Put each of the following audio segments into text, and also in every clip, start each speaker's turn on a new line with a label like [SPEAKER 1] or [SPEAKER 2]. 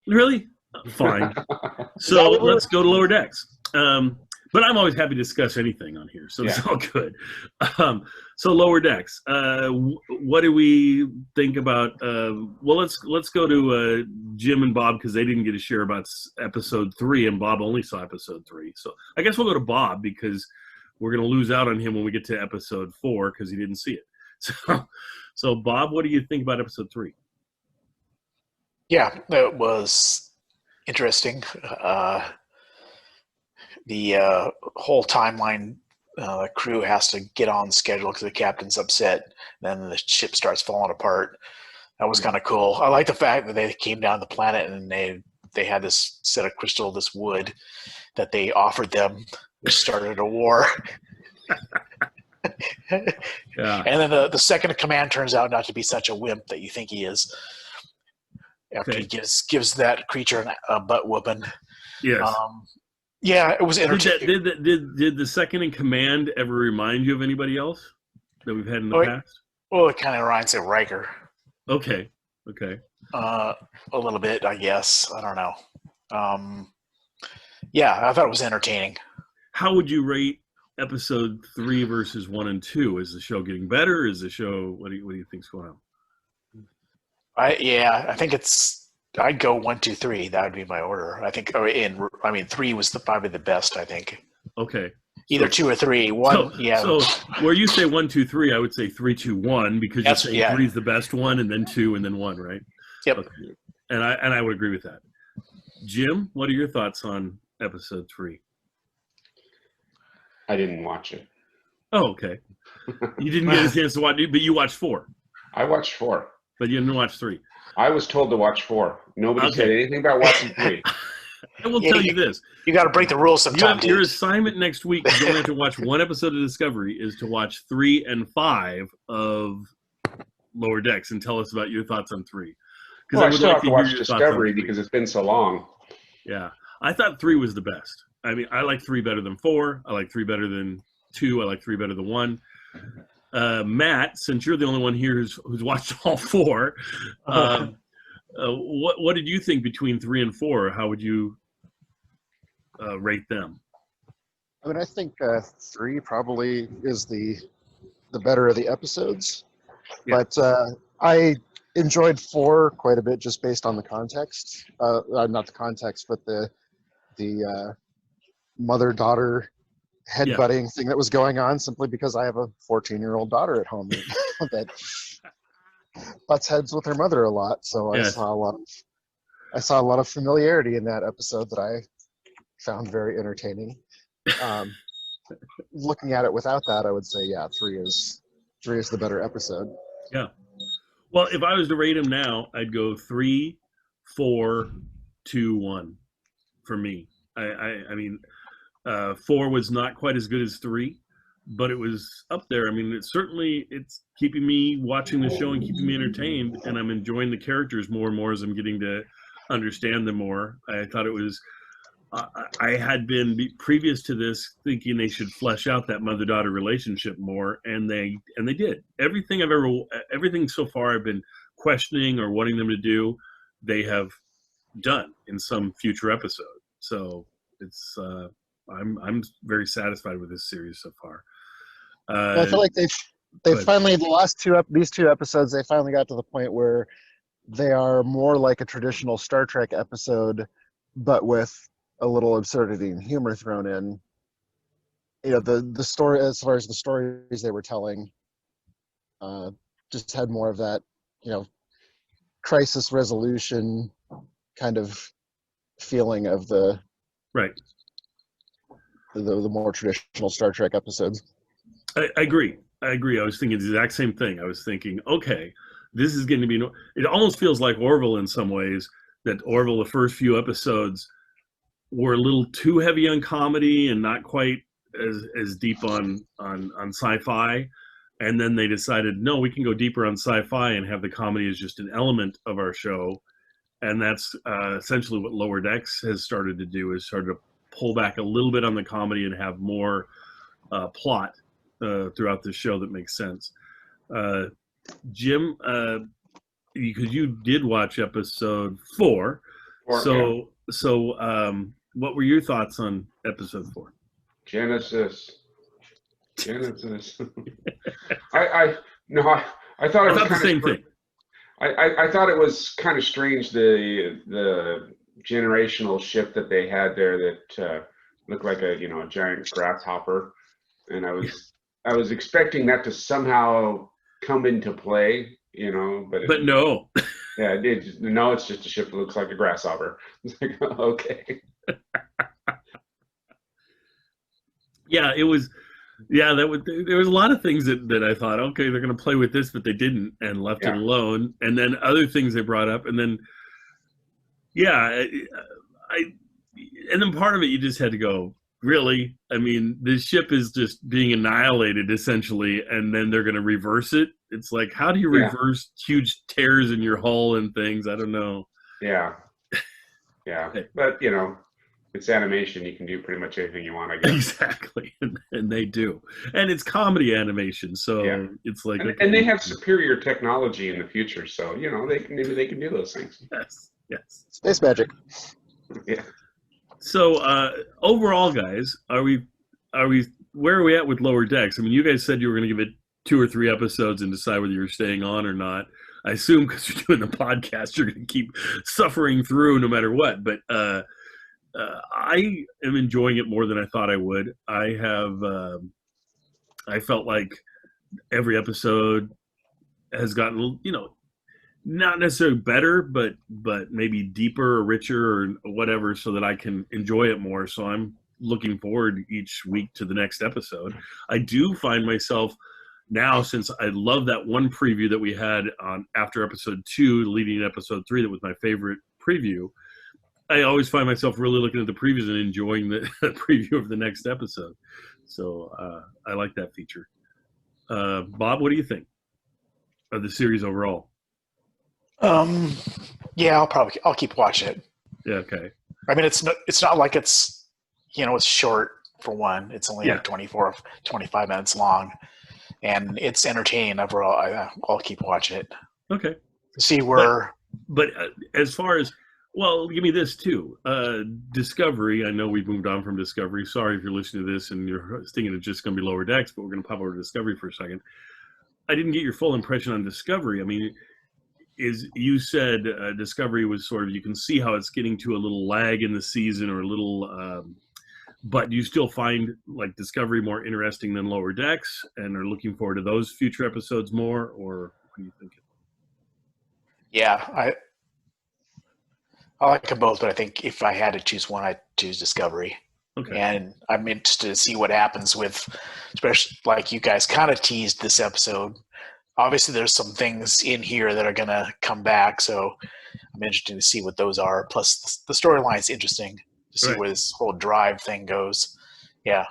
[SPEAKER 1] Really? Fine.
[SPEAKER 2] Is that
[SPEAKER 1] So
[SPEAKER 2] what we were?
[SPEAKER 1] let's go to Lower Decks. But I'm always happy to discuss anything on here, so
[SPEAKER 3] Yeah.
[SPEAKER 1] it's all good. Um, so Lower Decks. What do we think about? Well, let's go to Jim and Bob because they didn't get to share about episode 3, and Bob only saw episode 3. So I guess we'll go to Bob because we're going to lose out on him when we get to episode 4 because he didn't see it. So Bob, what do you think about episode 3?
[SPEAKER 2] Yeah, it was interesting. The whole timeline, crew has to get on schedule because the captain's upset. Then the ship starts falling apart. That was kind of cool. I like the fact that they came down to the planet and they had this set of crystal, this wood that they offered them, which started a war.
[SPEAKER 1] Yeah.
[SPEAKER 2] And then the second in command turns out not to be such a wimp that you think he is. After
[SPEAKER 1] Okay.
[SPEAKER 2] he gives that creature a butt whooping.
[SPEAKER 1] Yes.
[SPEAKER 2] Yeah, it was entertaining.
[SPEAKER 1] Did the second in command ever remind you of anybody else that we've had in the past?
[SPEAKER 2] Well, it kind of reminds me of Riker.
[SPEAKER 1] Okay.
[SPEAKER 2] A little bit, I guess. I don't know. Yeah, I thought it was entertaining.
[SPEAKER 1] How would you rate episode 3 versus 1 and 2? Is the show getting better? Is the show what do you think's going on?
[SPEAKER 2] I think I'd go 1, 2, 3. That would be my order. I think. 3 was probably the best. I think.
[SPEAKER 1] Okay.
[SPEAKER 2] Either 2 or 3. 1.
[SPEAKER 1] So where you say 1, 2, 3, I would say 3, 2, 1 because you're saying 3 is the best one, and then 2, and then 1, right?
[SPEAKER 2] Yep.
[SPEAKER 1] Okay. And I would agree with that. Jim, what are your thoughts on episode 3?
[SPEAKER 3] I didn't watch it.
[SPEAKER 1] Oh, okay. You didn't get a chance to watch it, but you watched 4.
[SPEAKER 3] I watched 4.
[SPEAKER 1] But you didn't watch 3.
[SPEAKER 3] I was told to watch 4. Nobody said anything about watching 3.
[SPEAKER 1] I will tell you this.
[SPEAKER 2] You got to break the rules sometimes.
[SPEAKER 1] Your assignment next week, you only have to watch one episode of Discovery, is to watch 3 and 5 of Lower Decks and tell us about your thoughts on 3.
[SPEAKER 3] Well, I still have to watch Discovery because it's been so long.
[SPEAKER 1] Yeah. I thought 3 was the best. I mean, I like 3 better than 4. I like 3 better than 2. I like 3 better than 1. Matt, since you're the only one here who's watched all 4, what did you think between 3 and 4? How would you rate them?
[SPEAKER 4] I mean, I think 3 probably is the better of the episodes, but I enjoyed 4 quite a bit just based on the context. Not the context, but the mother-daughter headbutting thing that was going on, simply because I have a 14-year-old daughter at home that butts heads with her mother a lot. So I saw a lot of familiarity in that episode that I found very entertaining. Looking at it without that, I would say 3 is the better episode.
[SPEAKER 1] Yeah. Well, if I was to rate them now, I'd go 3, 4, 2, 1 for me. I mean, 4 was not quite as good as 3, but it was up there. I mean, it's keeping me watching the show and keeping me entertained, and I'm enjoying the characters more and more as I'm getting to understand them more. I thought it was. I had been previous to this thinking they should flesh out that mother-daughter relationship more, and they did. Everything so far I've been questioning or wanting them to do, they have done in some future episode. So it's I'm very satisfied with this series so far.
[SPEAKER 4] I feel like they finally these 2 episodes they finally got to the point where they are more like a traditional Star Trek episode, but with a little absurdity and humor thrown in. You know, the story, as far as the stories they were telling, just had more of that, crisis resolution kind of feeling of the more traditional Star Trek episodes.
[SPEAKER 1] I agree. I was thinking the exact same thing. I was thinking, okay, this is going to be. It almost feels like Orville in some ways. That Orville, the first few episodes, were a little too heavy on comedy and not quite as deep on sci-fi. And then they decided, no, we can go deeper on sci-fi and have the comedy as just an element of our show. And that's essentially what Lower Decks has started to do, is started to pull back a little bit on the comedy and have more plot throughout the show that makes sense. Jim, because you did watch episode 4, What were your thoughts on episode 4?
[SPEAKER 3] Genesis. I thought it was
[SPEAKER 1] the
[SPEAKER 3] kind
[SPEAKER 1] same
[SPEAKER 3] of
[SPEAKER 1] thing.
[SPEAKER 3] I thought it was kind of strange the generational ship that they had there that looked like a giant grasshopper, and I was expecting that to somehow come into play, but
[SPEAKER 1] No.
[SPEAKER 3] Yeah, no, it's just a ship that looks like a grasshopper. It's like, okay.
[SPEAKER 1] Yeah, it was. Yeah, there was a lot of things that I thought, okay, they're going to play with this, but they didn't and left it alone. And then other things they brought up, and then and then part of it you just had to go, really? I mean, this ship is just being annihilated essentially, and then they're going to reverse it. It's like, how do you reverse huge tears in your hull and things? I don't know.
[SPEAKER 3] Yeah. But it's animation. You can do pretty much anything you want, I guess.
[SPEAKER 1] Exactly, and they do, and it's comedy animation, so it's like,
[SPEAKER 3] and they have superior technology in the future, so they can do those things.
[SPEAKER 1] Yes.
[SPEAKER 4] Space magic.
[SPEAKER 3] Yeah.
[SPEAKER 1] So overall, guys, where are we at with Lower Decks? I mean, you guys said you were going to give it 2 or 3 episodes and decide whether you're staying on or not. I assume because you're doing the podcast, you're going to keep suffering through no matter what. But I am enjoying it more than I thought I would. I felt like every episode has gotten, not necessarily better, but maybe deeper or richer or whatever, so that I can enjoy it more. So I'm looking forward each week to the next episode. I do find myself now, since I love that one preview that we had on after episode 2, leading to episode 3, that was my favorite preview. I always find myself really looking at the previews and enjoying the preview of the next episode. So I like that feature. Bob, what do you think of the series overall?
[SPEAKER 2] Yeah, I'll keep watching it.
[SPEAKER 1] Yeah, okay.
[SPEAKER 2] I mean, it's not like it's short for one. It's only like 24, 25 minutes long, and it's entertaining overall. I'll keep watching it.
[SPEAKER 1] Okay.
[SPEAKER 2] See where.
[SPEAKER 1] But as far as, well, give me this too. Discovery. I know we've moved on from Discovery. Sorry if you're listening to this and you're thinking it's just going to be Lower Decks, but we're going to pop over to Discovery for a second. I didn't get your full impression on Discovery. I mean, you said Discovery was sort of, you can see how it's getting to a little lag in the season or a little, but you still find like Discovery more interesting than Lower Decks and are looking forward to those future episodes more, or what do you think?
[SPEAKER 2] Yeah, I like them both, but I think if I had to choose one, I'd choose Discovery.
[SPEAKER 1] Okay.
[SPEAKER 2] And I'm interested to see what happens with, especially like you guys kind of teased this episode. Obviously, there's some things in here that are going to come back, so I'm interested to see what those are. Plus, the storyline's interesting to see where this whole drive thing goes. Yeah.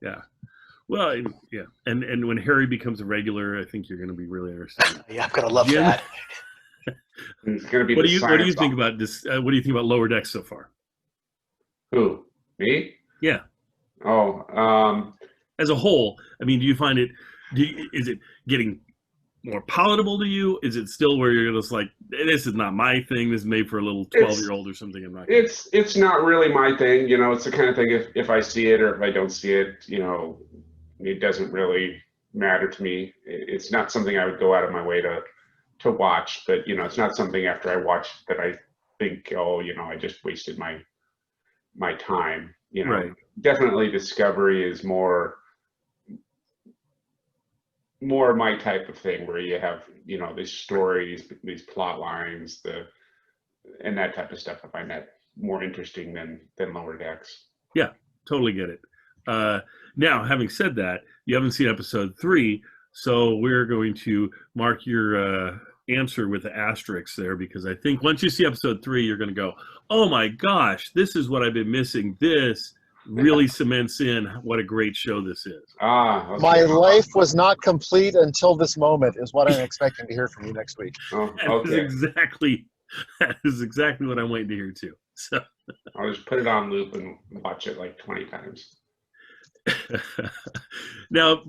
[SPEAKER 1] Yeah. Well, yeah. And when Harry becomes a regular, I think you're going to be really interested.
[SPEAKER 2] Yeah, I'm going to love that.
[SPEAKER 3] It's going to be.
[SPEAKER 1] What do you think about this? What do you think about Lower Decks so far?
[SPEAKER 3] Who? Me?
[SPEAKER 1] Yeah.
[SPEAKER 3] Oh.
[SPEAKER 1] As a whole, I mean, do you find it? Is it getting more palatable to you? Is it still where you're just like, this is not my thing, this is made for a little 12-year-old or something? I'm not.
[SPEAKER 3] It's not really my thing. It's the kind of thing, if I see it or if I don't see it, it doesn't really matter to me. It's not something I would go out of my way to watch, but it's not something after I watch that I think, I just wasted my time.
[SPEAKER 1] Right.
[SPEAKER 3] Definitely Discovery is more my type of thing, where you have these stories, these plot lines, and that type of stuff. I find that more interesting than Lower Decks.
[SPEAKER 1] Yeah, totally get it. Now, having said that, you haven't seen episode 3, so we're going to mark your answer with the asterisks there, because I think once you see episode 3, you're going to go, oh my gosh, this is what I've been missing. This really cements in what a great show this is.
[SPEAKER 3] Okay.
[SPEAKER 4] My life was not complete until this moment is what I'm expecting to hear from you next week.
[SPEAKER 3] Oh, okay.
[SPEAKER 1] That is exactly what I'm waiting to hear too. So
[SPEAKER 3] I'll just put it on loop and watch it like 20 times.
[SPEAKER 1] Now,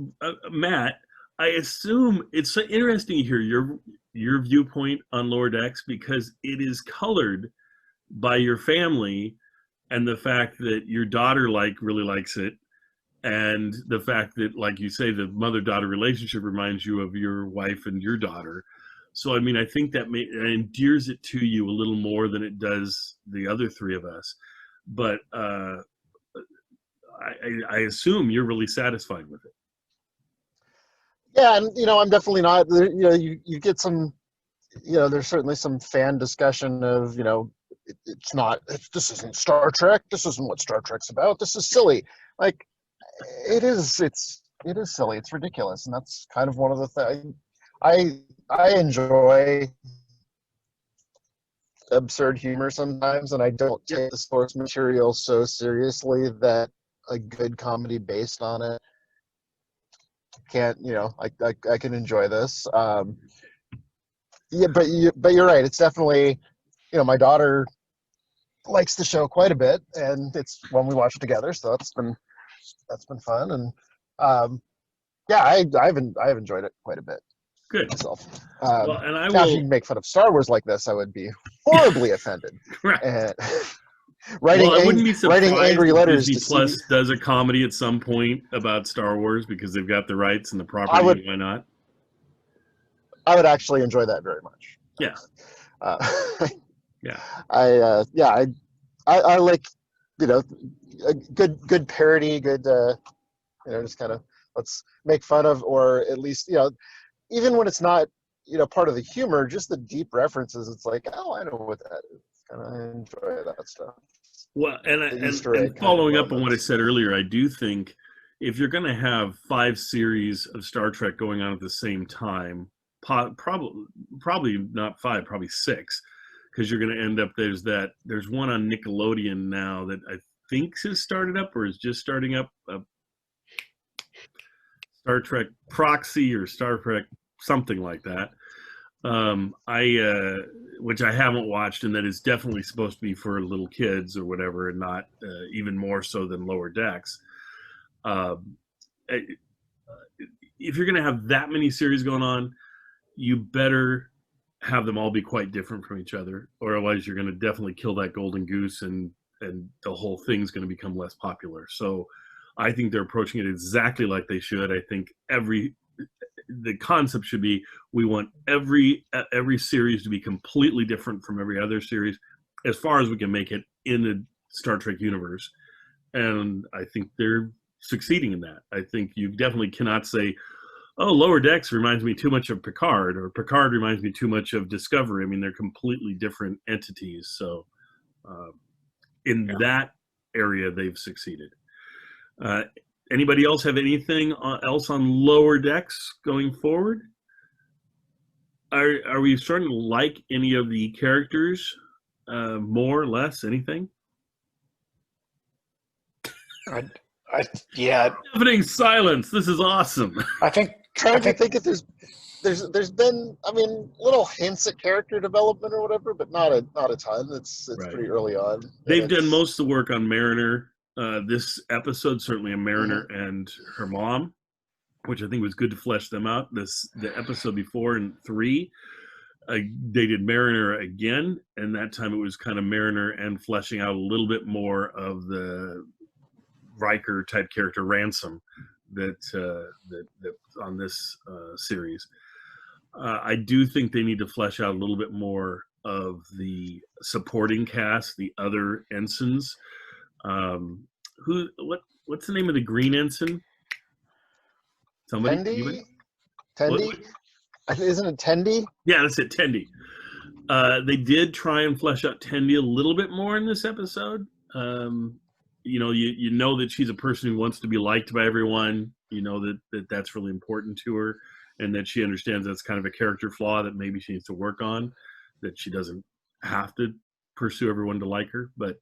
[SPEAKER 1] Matt, I assume it's so interesting to hear your viewpoint on Lower Decks, because it is colored by your family, and the fact that your daughter really likes it, and the fact that, like you say, the mother-daughter relationship reminds you of your wife and your daughter. So, I mean, I think that endears it to you a little more than it does the other three of us. But I assume you're really satisfied with it.
[SPEAKER 4] Yeah, and I'm definitely not. You get some. There's certainly some fan discussion of this isn't Star Trek. This isn't what Star Trek's about. This is silly. Like it is. It is silly. It's ridiculous, and that's kind of one of the things I enjoy. Absurd humor sometimes, and I don't take the source material so seriously that a good comedy based on it can't. I can enjoy this. Yeah, but you're right. It's definitely, my daughter likes the show quite a bit, and it's when we watch it together, so that's been fun, and yeah, I've enjoyed it quite a bit.
[SPEAKER 1] Good.
[SPEAKER 4] Myself.
[SPEAKER 1] Well, and I
[SPEAKER 4] now,
[SPEAKER 1] will.
[SPEAKER 4] if you make fun of Star Wars like this, I would be horribly offended.
[SPEAKER 1] Right.
[SPEAKER 4] And
[SPEAKER 1] I wouldn't be surprised
[SPEAKER 4] writing angry letters.
[SPEAKER 1] Disney Plus does a comedy at some point about Star Wars because they've got the rights and the property. And why not?
[SPEAKER 4] I would actually enjoy that very much.
[SPEAKER 1] Yeah.
[SPEAKER 4] Yeah. I like, a good parody, good, just kind of let's make fun of, or at least, even when it's not, part of the humor, just the deep references. It's like, oh, I know what that is. Kind of enjoy that stuff.
[SPEAKER 1] Well, and following up on what I said earlier, I do think if you're going to have 5 series of Star Trek going on at the same time, probably not 5, probably 6, because you're going to end up, there's one on Nickelodeon now that I think has started up or is just starting up, Star Trek Proxy or Star Trek something like that, which I haven't watched, and that is definitely supposed to be for little kids or whatever, and not even more so than Lower Decks. If you're going to have that many series going on, you better have them all be quite different from each other, or otherwise you're going to definitely kill that golden goose, and the whole thing's going to become less popular. So I think they're approaching it exactly like they should. I think the concept should be, we want every series to be completely different from every other series as far as we can make it in the Star Trek universe. And I think they're succeeding in that. I think you definitely cannot say, oh, Lower Decks reminds me too much of Picard, or Picard reminds me too much of Discovery. I mean, they're completely different entities. So in that area, they've succeeded. Anybody else have anything else on Lower Decks going forward? Are we starting to like any of the characters more or less? Anything?
[SPEAKER 2] Yeah.
[SPEAKER 1] Deafening silence. This is awesome.
[SPEAKER 4] I think if there's been, little hints at character development or whatever, but not a ton. It's right. Pretty early on.
[SPEAKER 1] They've done most of the work on Mariner. This episode, certainly, on Mariner and her mom, which I think was good to flesh them out. The episode before, in 3, they did Mariner again, and that time it was kind of Mariner and fleshing out a little bit more of the Riker type character, Ransom, that on this series. I do think they need to flesh out a little bit more of the supporting cast, the other ensigns. What's the name of the green ensign? Somebody?
[SPEAKER 4] Tendi? Isn't it Tendi?
[SPEAKER 1] Yeah, that's it, Tendi. They did try and flesh out Tendi a little bit more in this episode. You know that she's a person who wants to be liked by everyone. You know that's really important to her, and that she understands that's kind of a character flaw that maybe she needs to work on, that she doesn't have to pursue everyone to like her. But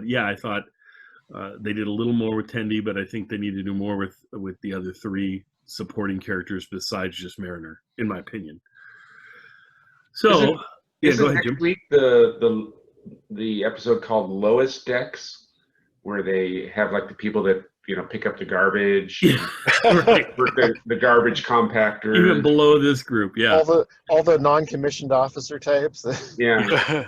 [SPEAKER 1] yeah, I thought they did a little more with Tendi, but I think they need to do more with the other 3 supporting characters besides just Mariner, in my opinion. So,
[SPEAKER 3] go
[SPEAKER 1] ahead,
[SPEAKER 3] next
[SPEAKER 1] Jim.
[SPEAKER 3] Week the episode called Lois Decks, where they have like the people that pick up the garbage,
[SPEAKER 1] Yeah, right.
[SPEAKER 3] work the garbage compactor.
[SPEAKER 1] Even below this group, yeah.
[SPEAKER 4] All the non-commissioned officer types.
[SPEAKER 3] Yeah.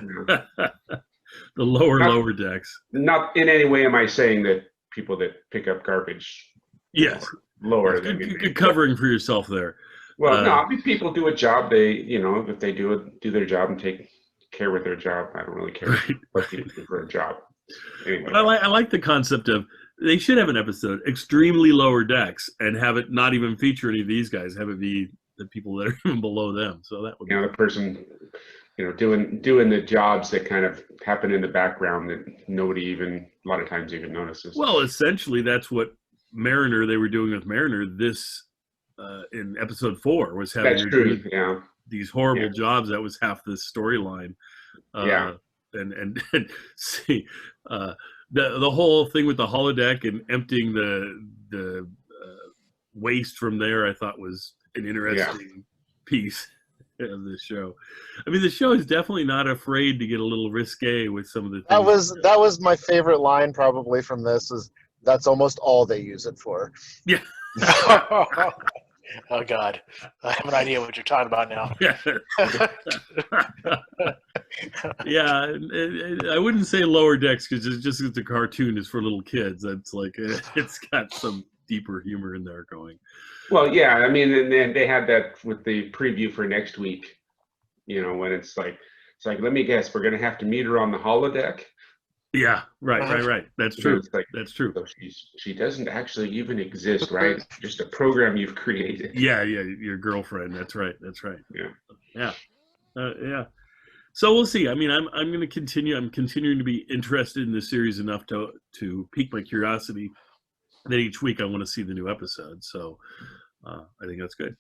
[SPEAKER 1] The lower
[SPEAKER 3] Not-
[SPEAKER 1] decks.
[SPEAKER 3] Not in any way am I saying that people that pick up garbage
[SPEAKER 1] Yes.
[SPEAKER 3] are lower
[SPEAKER 1] Good,
[SPEAKER 3] than
[SPEAKER 1] good covering for yourself there.
[SPEAKER 3] Well, no, I mean, people do a job. They, if they do their job and take care with their job, I don't really care
[SPEAKER 1] Right,
[SPEAKER 3] what people do for a job. Anyway,
[SPEAKER 1] But I like the concept of they should have an episode extremely lower decks and have it not even feature any of these guys. Have it be the people that are even below them. So that would be
[SPEAKER 3] the person, doing the jobs that kind of happen in the background that nobody even a lot of times even notices.
[SPEAKER 1] well. Essentially, that's what Mariner they were doing with Mariner. This in episode 4 was having
[SPEAKER 3] that's
[SPEAKER 1] her
[SPEAKER 3] true.
[SPEAKER 1] do
[SPEAKER 3] Yeah.
[SPEAKER 1] these horrible
[SPEAKER 3] Yeah.
[SPEAKER 1] jobs. That was half the storyline.
[SPEAKER 3] Yeah.
[SPEAKER 1] And see the whole thing with the holodeck and emptying the waste from there, I thought was an interesting piece of the show. I mean, the show is definitely not afraid to get a little risque with some of the things.
[SPEAKER 4] That was my favorite line probably from this. Is that's almost all they use it for.
[SPEAKER 1] Yeah.
[SPEAKER 2] Oh God, I have an idea what you're talking about now.
[SPEAKER 1] Yeah, I wouldn't say lower decks because it's just the cartoon is for little kids. That's like it's got some deeper humor in there going.
[SPEAKER 3] Well, yeah, I mean, and then they had that with the preview for next week. When it's like, let me guess, we're gonna have to meet her on the holodeck.
[SPEAKER 1] Yeah, right. That's true.
[SPEAKER 3] It's like,
[SPEAKER 1] That's true.
[SPEAKER 3] so she doesn't actually even exist, right? Just a program you've created.
[SPEAKER 1] Yeah, your girlfriend. That's right.
[SPEAKER 3] Yeah.
[SPEAKER 1] Yeah. So we'll see. I mean, I'm going to continue. I'm continuing to be interested in the series enough to pique my curiosity. That each week I want to see the new episode. So I think that's good.